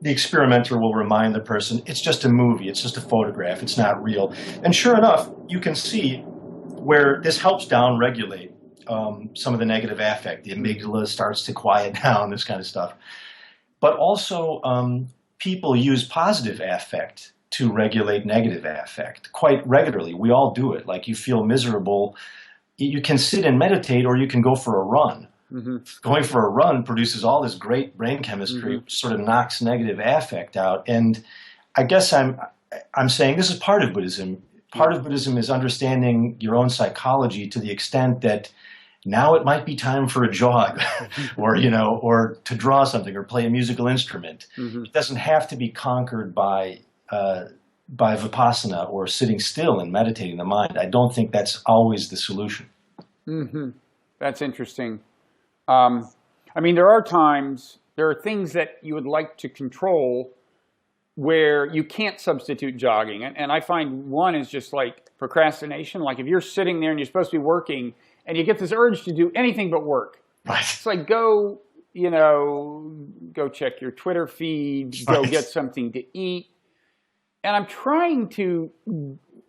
the experimenter will remind the person, it's just a movie, it's just a photograph, it's not real. And sure enough, you can see where this helps down-regulate some of the negative affect. The amygdala starts to quiet down, this kind of stuff. But also, people use positive affect to regulate negative affect quite regularly. We all do it. Like, you feel miserable, you can sit and meditate, or you can go for a run. Mm-hmm. Going for a run produces all this great brain chemistry, mm-hmm. sort of knocks negative affect out. And I guess I'm saying this is part of Buddhism. Part of Buddhism is understanding your own psychology to the extent that now it might be time for a jog, or or to draw something or play a musical instrument. Mm-hmm. It doesn't have to be conquered by vipassana or sitting still and meditating the mind. I don't think that's always the solution. Mm-hmm. That's interesting. I mean, there are things that you would like to control where you can't substitute jogging. And I find one is just like procrastination. Like, if you're sitting there and you're supposed to be working and you get this urge to do anything but work. Right. It's like, go check your Twitter feed, go get something to eat. And I'm trying to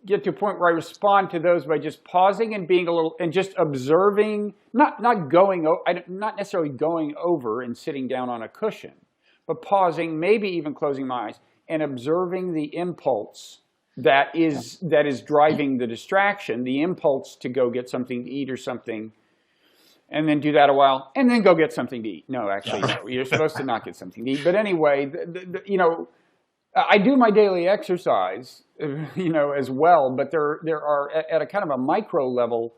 get to a point where I respond to those by just pausing and being and just observing, not necessarily going over and sitting down on a cushion, but pausing, maybe even closing my eyes and observing the impulse that is driving the distraction, the impulse to go get something to eat or something, and then do that a while, and then go get something to eat. No, actually, no, you're supposed to not get something to eat. But anyway, I do my daily exercise, as well, but there are, at a kind of a micro level,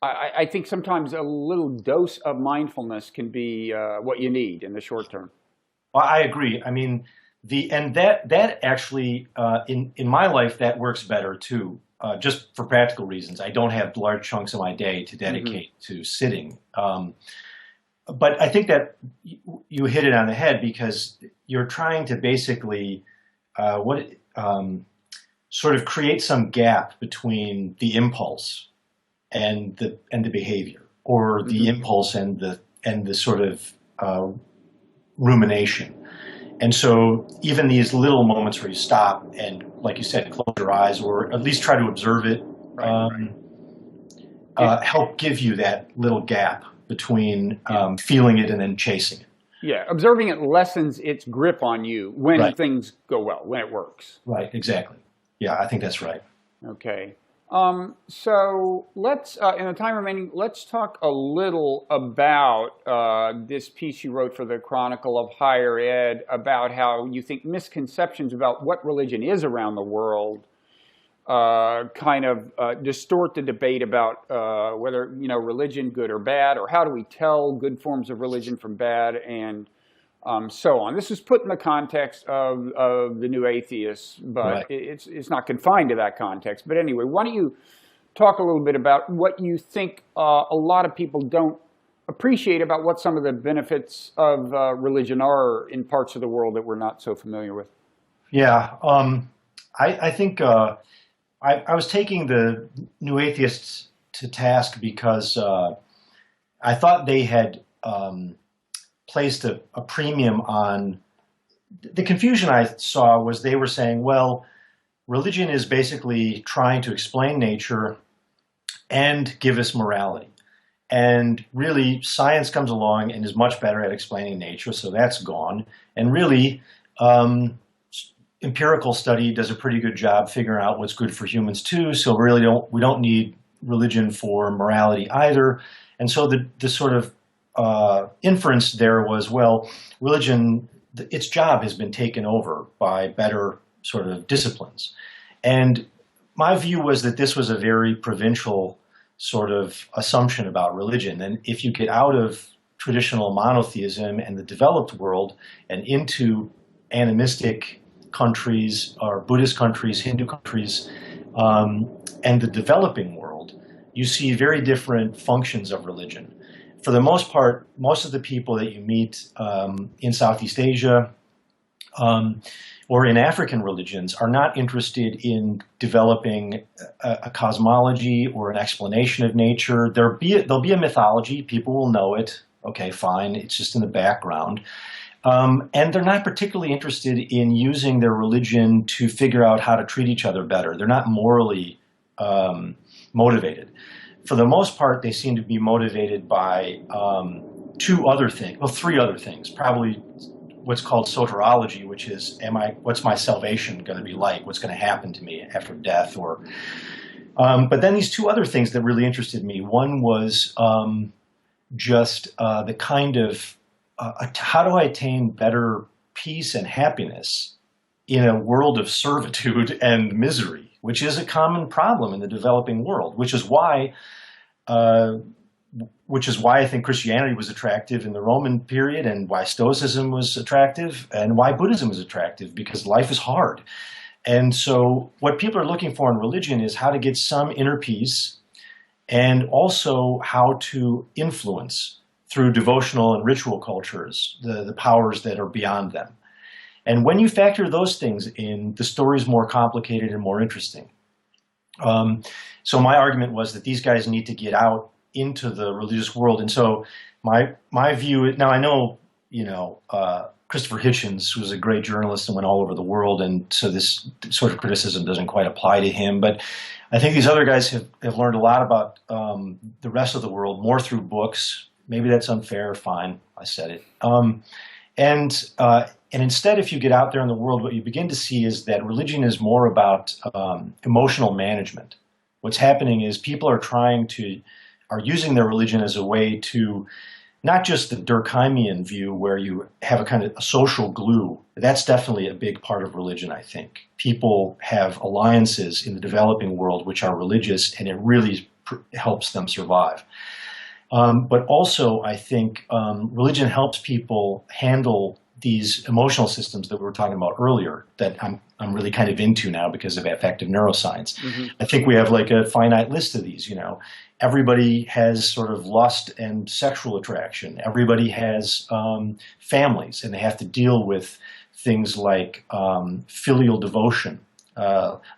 I think sometimes a little dose of mindfulness can be what you need in the short term. Well, I agree. I mean, that actually, in my life, that works better too, just for practical reasons. I don't have large chunks of my day to dedicate to sitting. But I think that you hit it on the head, because you're trying to basically sort of create some gap between the impulse and the behavior, or the impulse and the sort of rumination. And so even these little moments where you stop and, like you said, close your eyes, or at least try to observe it, help give you that little gap between feeling it and then chasing it. Yeah, observing it lessens its grip on you when things go well, when it works. Right, exactly. Yeah, I think that's right. Okay. So let's, in the time remaining, let's talk a little about this piece you wrote for the Chronicle of Higher Ed about how you think misconceptions about what religion is around the world kind of distort the debate about whether, religion good or bad, or how do we tell good forms of religion from bad, and so on. This is put in the context of the New Atheists, but it's not confined to that context. But anyway, why don't you talk a little bit about what you think a lot of people don't appreciate about what some of the benefits of religion are in parts of the world that we're not so familiar with? Yeah, I think I was taking the New Atheists to task because I thought they had placed a premium on the confusion I saw. Was they were saying, well, religion is basically trying to explain nature and give us morality. And really, science comes along and is much better at explaining nature, so that's gone. And really, empirical study does a pretty good job figuring out what's good for humans too, so really we don't need religion for morality either. And so the sort of inference there was, well, religion, its job has been taken over by better sort of disciplines. And my view was that this was a very provincial sort of assumption about religion. And if you get out of traditional monotheism and the developed world and into animistic countries, or Buddhist countries, Hindu countries, and the developing world, you see very different functions of religion. For the most part, most of the people that you meet in Southeast Asia or in African religions are not interested in developing a cosmology or an explanation of nature. There'll be a mythology. People will know it. Okay, fine. It's just in the background. And they're not particularly interested in using their religion to figure out how to treat each other better. They're not morally motivated. For the most part, they seem to be motivated by three other things. Probably what's called soteriology, which is, what's my salvation going to be like? What's going to happen to me after death? But then these two other things that really interested me. One was just the kind of how do I attain better peace and happiness in a world of servitude and misery, which is a common problem in the developing world, which is why I think Christianity was attractive in the Roman period, and why Stoicism was attractive, and why Buddhism is attractive, because life is hard. And so what people are looking for in religion is how to get some inner peace, and also how to influence through devotional and ritual cultures the powers that are beyond them. And when you factor those things in, the story is more complicated and more interesting. So my argument was that these guys need to get out into the religious world. And so my view, now I know, Christopher Hitchens was a great journalist and went all over the world, and so this sort of criticism doesn't quite apply to him. But I think these other guys have learned a lot about the rest of the world, more through books. Maybe that's unfair, fine, I said it. And instead, if you get out there in the world, what you begin to see is that religion is more about emotional management. What's happening is people are using their religion as a way to, not just the Durkheimian view where you have a kind of a social glue. That's definitely a big part of religion, I think. People have alliances in the developing world which are religious, and it really helps them survive. But also, I think religion helps people handle these emotional systems that we were talking about earlier, that I'm really kind of into now because of affective neuroscience. Mm-hmm. I think we have like a finite list of these. Everybody has sort of lust and sexual attraction. Everybody has families, and they have to deal with things like filial devotion,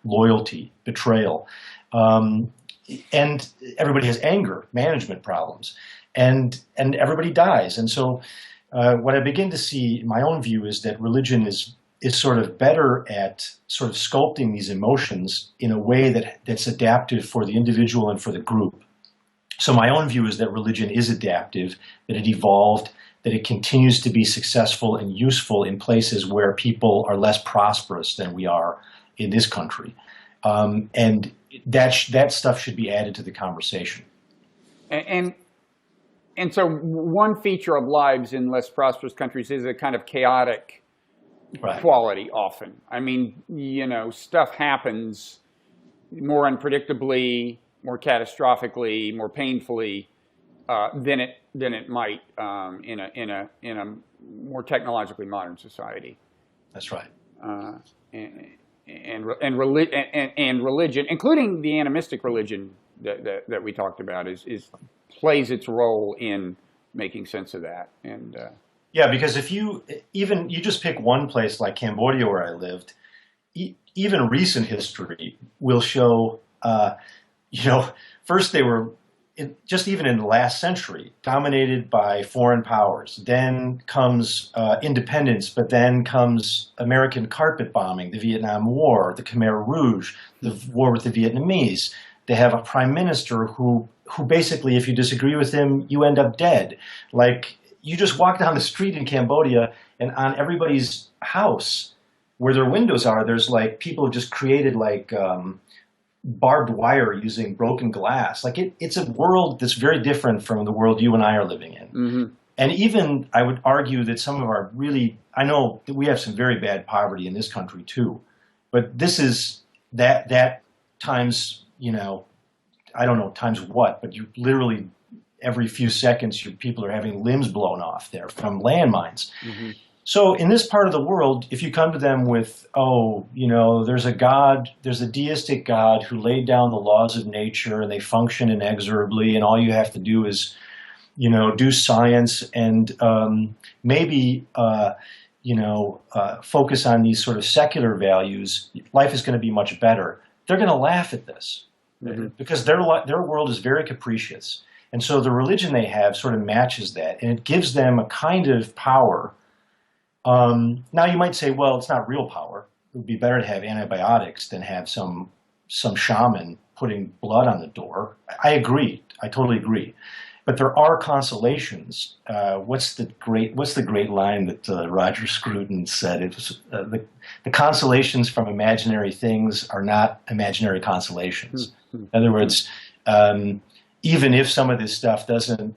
loyalty, betrayal. And everybody has anger management problems, and everybody dies. And so what I begin to see in my own view is that religion is sort of better at sort of sculpting these emotions in a way that's adaptive for the individual and for the group. So my own view is that religion is adaptive, that it evolved, that it continues to be successful and useful in places where people are less prosperous than we are in this country. And that stuff should be added to the conversation. And so one feature of lives in less prosperous countries is a kind of chaotic quality often. I mean, stuff happens more unpredictably, more catastrophically, more painfully than it might in a more technologically modern society. That's right. And religion, including the animistic religion that we talked about, plays its role in making sense of that. And yeah, because if you just pick one place like Cambodia where I lived, even recent history will show, first they were, just even in the last century, dominated by foreign powers. Then comes independence, but then comes American carpet bombing, the Vietnam War, the Khmer Rouge, the war with the Vietnamese. They have a prime minister who basically, if you disagree with him, you end up dead. Like, you just walk down the street in Cambodia, and on everybody's house, where their windows are, there's like people have just created like barbed wire using broken glass. Like it's a world that's very different from the world you and I are living in. Mm-hmm. And even I would argue that some of our I know that we have some very bad poverty in this country too, but this is that times, I don't know times what, but you literally every few seconds your people are having limbs blown off there from landmines. Mm-hmm. So in this part of the world, if you come to them with, there's a God, there's a deistic God who laid down the laws of nature and they function inexorably, and all you have to do is, do science and maybe, focus on these sort of secular values, life is going to be much better. They're going to laugh at this because their world is very capricious. And so the religion they have sort of matches that, and it gives them a kind of power Now you might say, well, it's not real power. It would be better to have antibiotics than have some shaman putting blood on the door. I agree. I totally agree. But there are consolations. What's the great line that Roger Scruton said? It was the consolations from imaginary things are not imaginary consolations. In other words, even if some of this stuff doesn't,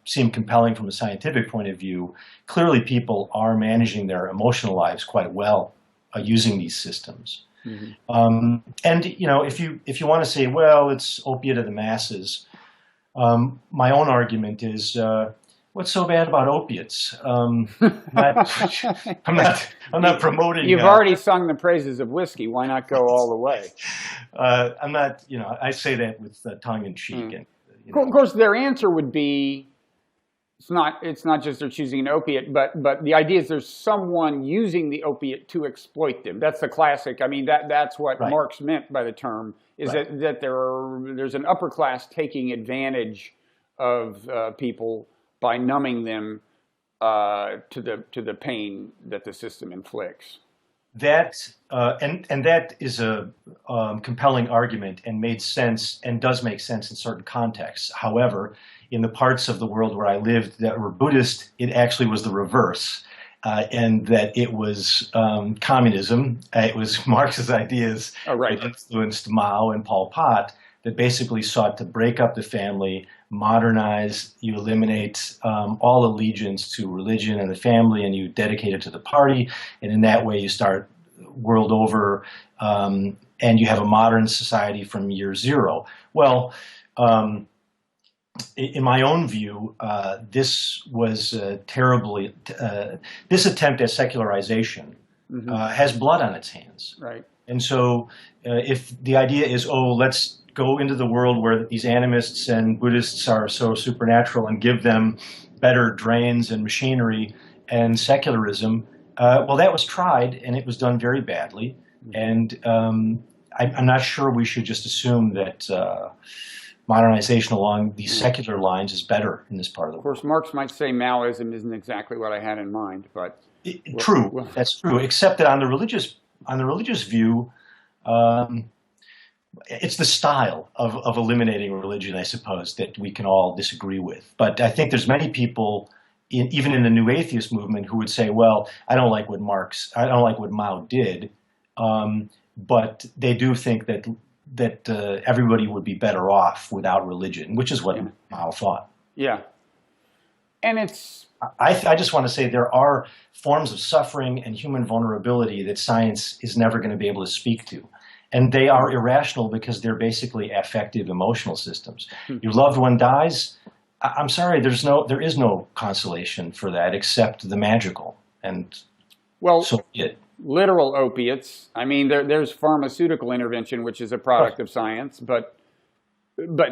seem compelling from a scientific point of view, clearly people are managing their emotional lives quite well using these systems. And if you want to say, well, it's opiate of the masses, my own argument is, what's so bad about opiates? I'm not promoting. You've already sung the praises of whiskey. Why not go all the way? I'm not. I say that with tongue in cheek. And, Of course, their answer would be, it's not just they're choosing an opiate, but the idea is there's someone using the opiate to exploit them. That's the classic. I mean, that's what Right. Marx meant by the term, is Right. that there's an upper class taking advantage of people by numbing them to the pain that the system inflicts. That and that is a compelling argument and made sense and does make sense in certain contexts. However, in the parts of the world where I lived that were Buddhist, it actually was the reverse, and that it was communism. It was Marx's ideas Right. that influenced Mao and Pol Pot that basically sought to break up the family, modernize, you eliminate all allegiance to religion and the family, and you dedicate it to the party. And in that way, you start world over, and you have a modern society from year zero. Well, in my own view, this was this attempt at secularization has blood on its hands. Right. And so if the idea is, let's go into the world where these animists and Buddhists are so supernatural and give them better drains and machinery and secularism, well, that was tried and it was done very badly. And I'm not sure we should just assume that modernization along these secular lines is better in this part of the world. Of course, Marx might say Maoism isn't exactly what I had in mind, but True, that's true. Except that on the religious view, it's the style of eliminating religion, I suppose, that we can all disagree with. But I think there's many people, even in the new atheist movement, who would say, "Well, I don't like what Mao did," but they do think that everybody would be better off without religion, which is what Mao thought. Yeah, and I just want to say there are forms of suffering and human vulnerability that science is never going to be able to speak to. And they are irrational because they're basically affective emotional systems. Your loved one dies, I'm sorry, there is no consolation for that except the magical. And so be it. Literal opiates, I mean, there's pharmaceutical intervention, which is a product of science, but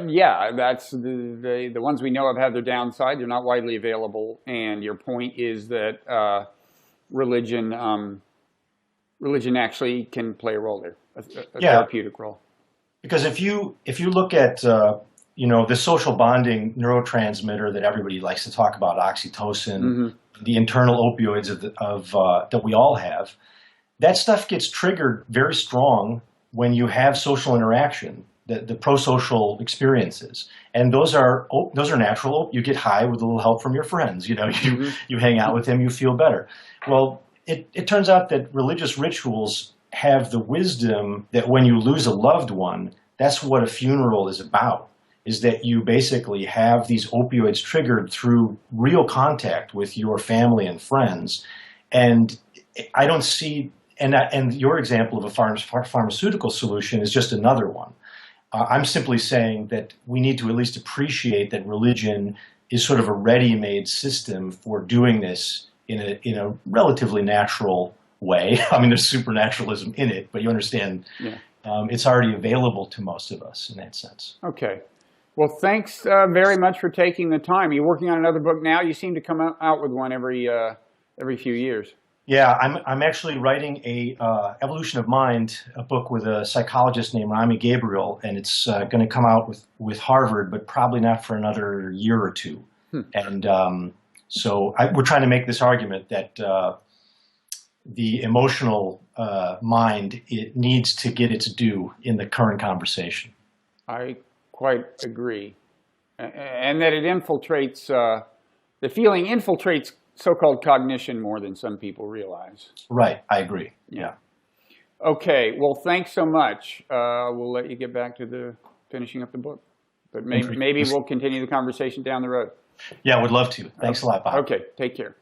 yeah, that's the ones we know of have their downside. They're not widely available. And your point is that religion actually can play a role there, a therapeutic role. Because if you look at the social bonding neurotransmitter that everybody likes to talk about, oxytocin, the internal opioids that we all have, that stuff gets triggered very strong when you have social interaction. The pro-social experiences, and those are natural. You get high with a little help from your friends. You hang out with them, you feel better. Well, it turns out that religious rituals have the wisdom that when you lose a loved one, that's what a funeral is about. Is that you basically have these opioids triggered through real contact with your family and friends, and I don't see. And your example of a pharmaceutical solution is just another one. I'm simply saying that we need to at least appreciate that religion is sort of a ready-made system for doing this in a relatively natural way. I mean, there's supernaturalism in it, but you understand it's already available to most of us in that sense. Okay. Well, thanks very much for taking the time. You're working on another book now. You seem to come out with one every few years. Yeah, I'm actually writing a Evolution of Mind, a book with a psychologist named Rami Gabriel, and it's going to come out with Harvard, but probably not for another year or two. And So we're trying to make this argument that the emotional mind, it needs to get its due in the current conversation. I quite agree. And that it infiltrates, the feeling infiltrates so-called cognition more than some people realize. Right, I agree. Yeah. Okay, well, thanks so much. We'll let you get back to finishing up the book. But maybe we'll continue the conversation down the road. Yeah, I would love to. Thanks a lot, Bob. Okay, take care.